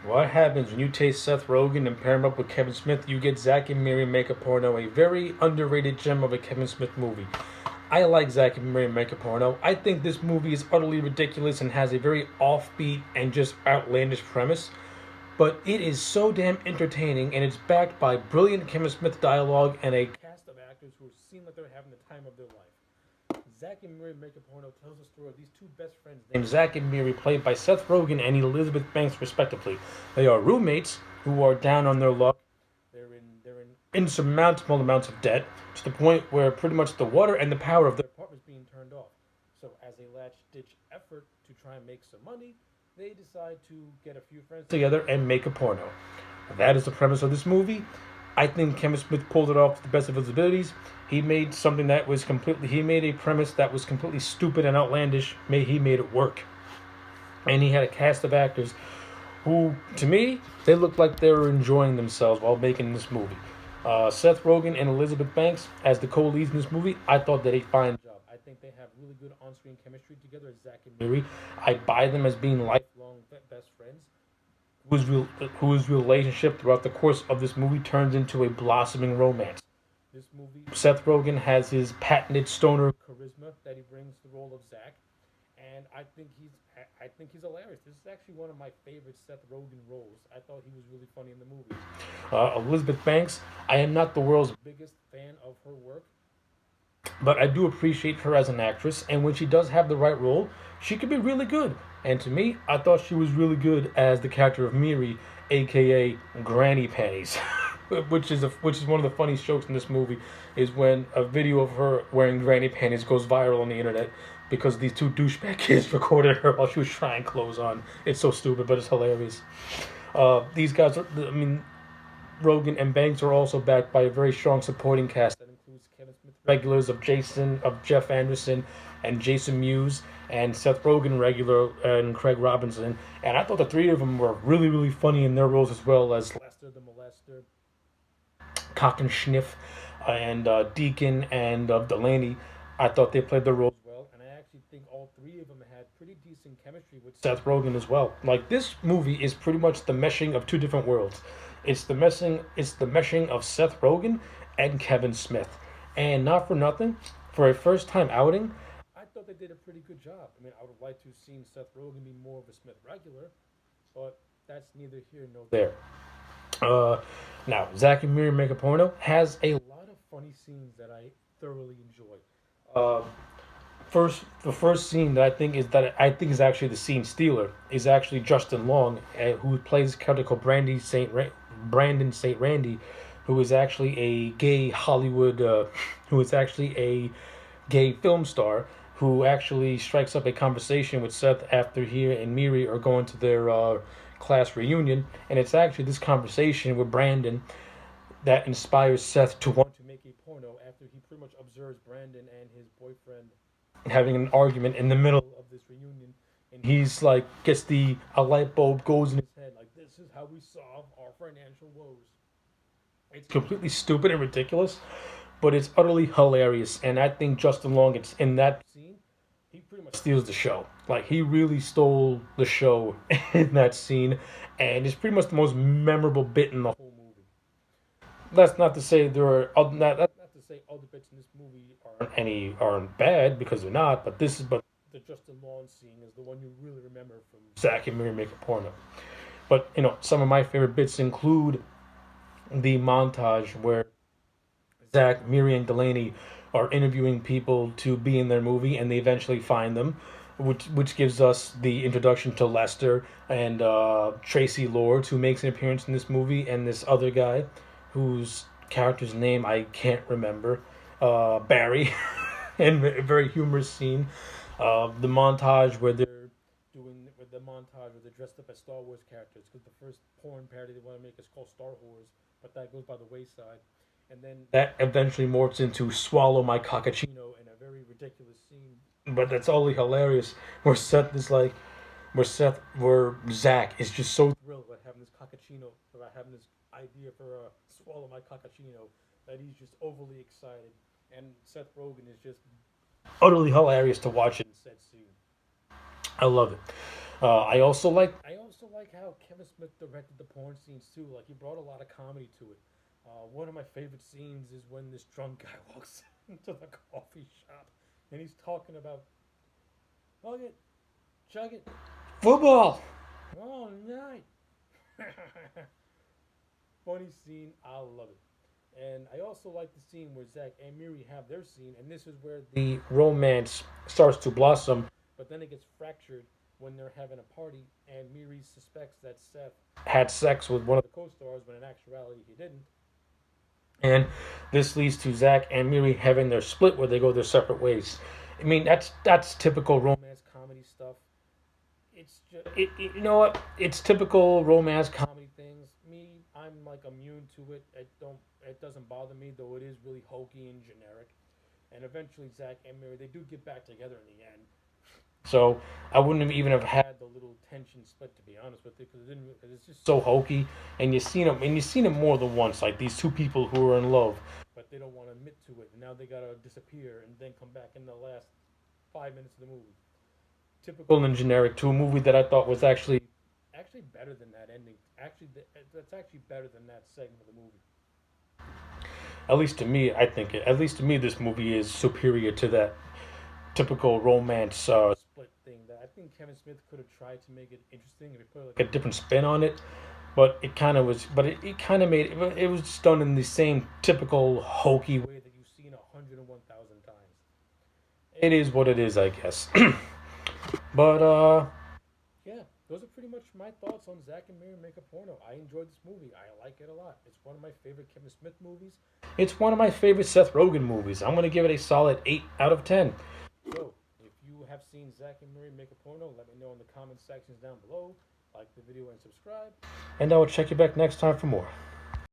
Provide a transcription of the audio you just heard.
What happens when you take Seth Rogen and pair him up with Kevin Smith? You get Zack and Miri Make a Porno, a very underrated gem of a Kevin Smith movie. I like Zack and Miri Make a Porno. I think this movie is utterly ridiculous and has a very offbeat and just outlandish premise. But it is so damn entertaining, and it's backed by brilliant Kevin Smith dialogue and a cast of actors who seem like they're having the time of their life. Zack and Miri Make a Porno tells the story of these two best friends named Zack and Miri, played by Seth Rogen and Elizabeth Banks, respectively. They are roommates who are down on their luck. They're in insurmountable amounts of debt to the point where pretty much the water and the power of their apartment is being turned off. So, as a last-ditch effort to try and make some money, they decide to get a few friends together and make a porno. That is the premise of this movie. I think Kevin Smith pulled it off to the best of his abilities. He made something that was completely. He made a premise that was completely stupid and outlandish. He made it work, and he had a cast of actors who, to me, they looked like they were enjoying themselves while making this movie. Seth Rogen and Elizabeth Banks as the co-leads in this movie, I thought did a fine job. I think they have really good on-screen chemistry together as Zack and Miri. I buy them as being lifelong best friends whose relationship throughout the course of this movie turns into a blossoming romance. This movie, Seth Rogen has his patented stoner charisma that he brings to the role of Zack, and I think he's hilarious. This is actually one of my favorite Seth Rogen roles. I thought he was really funny in the movie. Elizabeth Banks, I am not the world's biggest fan of her work, but I do appreciate her as an actress, and when she does have the right role, she could be really good. And to me, I thought she was really good as the character of Miri, aka Granny Panties, which is one of the funniest jokes in this movie. Is when a video of her wearing granny panties goes viral on the internet because these two douchebag kids recorded her while she was trying clothes on. It's so stupid, but it's hilarious. These guys are, I mean, Rogen and Banks are also backed by a very strong supporting cast that includes Kevin Smith regulars of Jeff Anderson and Jason Mewes, and Seth Rogen regular and Craig Robinson. And I thought the three of them were really, really funny in their roles, as well as Lester the Molester, Cock and Schniff, and Deacon and Delaney. I thought they played their roles well, and I actually think all three of them had pretty decent chemistry with Seth Rogen as well. Like, this movie is pretty much the meshing of two different worlds. It's the meshing of Seth Rogen and Kevin Smith, and not for nothing, for a first time outing, I thought they did a pretty good job. I mean, I would have liked to have seen Seth Rogen be more of a Smith regular, but that's neither here nor there. Uh, Now, Zack and Miri Make a Porno has a lot of funny scenes that I thoroughly enjoy. Uh, the first scene that I think is actually the scene stealer is actually Justin Long, who plays a character called Brandon Saint Randy, who is actually a gay Hollywood, who is actually a gay film star who actually strikes up a conversation with Seth after he and Miri are going to their class reunion, and it's actually this conversation with Brandon that inspires Seth to want to make a porno after he pretty much observes Brandon and his boyfriend having an argument in the middle of this reunion, and he's like, gets a light bulb goes in his head, like, this is how we solve our financial woes. It's completely stupid and ridiculous, but it's utterly hilarious. And I think Justin Long, it's in that scene, he pretty much steals the show. Like, he really stole the show in that scene, and it's pretty much the most memorable bit in the whole movie. That's not to say there are not to say other bits in this movie aren't bad, because they're not. But the Justin Long scene is the one you really remember from Zack and Miri Make a Porno. But some of my favorite bits include the montage where Zach, Miri, and Delaney are interviewing people to be in their movie, and they eventually find them, which gives us the introduction to Lester and Tracy Lords, who makes an appearance in this movie, and this other guy, whose character's name I can't remember, Barry, and a very humorous scene. The montage where they're dressed up as Star Wars characters, because the first porn parody they want to make is called Star Wars, but that goes by the wayside. And then that eventually morphs into "Swallow My Cockachino" in a very ridiculous scene, but that's only hilarious. Where Zach is just so thrilled about having this cockachino, about having this idea for "Swallow My Cockachino," that he's just overly excited, and Seth Rogen is just utterly hilarious to watch in said scene. I love it. I also like how Kevin Smith directed the porn scenes too. Like he brought a lot of comedy to it. One of my favorite scenes is when this drunk guy walks into the coffee shop and he's talking about hug it, chug it, football all night. Funny scene, I love it. And I also like the scene where Zack and Miri have their scene, and this is where the romance starts to blossom, but then it gets fractured when they're having a party, and Miri suspects that Seth had sex with one of the co-stars, when in actuality he didn't. And this leads to Zack and Miri having their split where they go their separate ways. I mean, that's typical romance comedy stuff. It's just you know what? It's typical romance comedy things. Me, I'm like immune to it. It doesn't bother me, though it is really hokey and generic. And eventually, Zack and Miri, they do get back together in the end. So I wouldn't have even have had the little tension split, to be honest with you, because it's just so hokey, and you've seen it more than once. Like these two people who are in love, but they don't want to admit to it, and now they gotta disappear and then come back in the last 5 minutes of the movie. Typical and generic to a movie that I thought was actually better than that ending. Actually, that's actually better than that segment of the movie. At least to me, I think it. At least to me, this movie is superior to that typical romance split thing. That I think Kevin Smith could have tried to make it interesting if he put like a different spin on it, but it kind of was. But it kind of made it. It was just done in the same typical hokey way that you've seen 101,000 times. It is what it is, I guess. But yeah, those are pretty much my thoughts on Zack and Miri Make a Porno. I enjoyed this movie. I like it a lot. It's one of my favorite Kevin Smith movies. It's one of my favorite Seth Rogen movies. I'm gonna give it a solid 8 out of 10. So, if you have seen Zack and Miri Make a Porno, let me know in the comment sections down below. Like the video and subscribe. And I will check you back next time for more.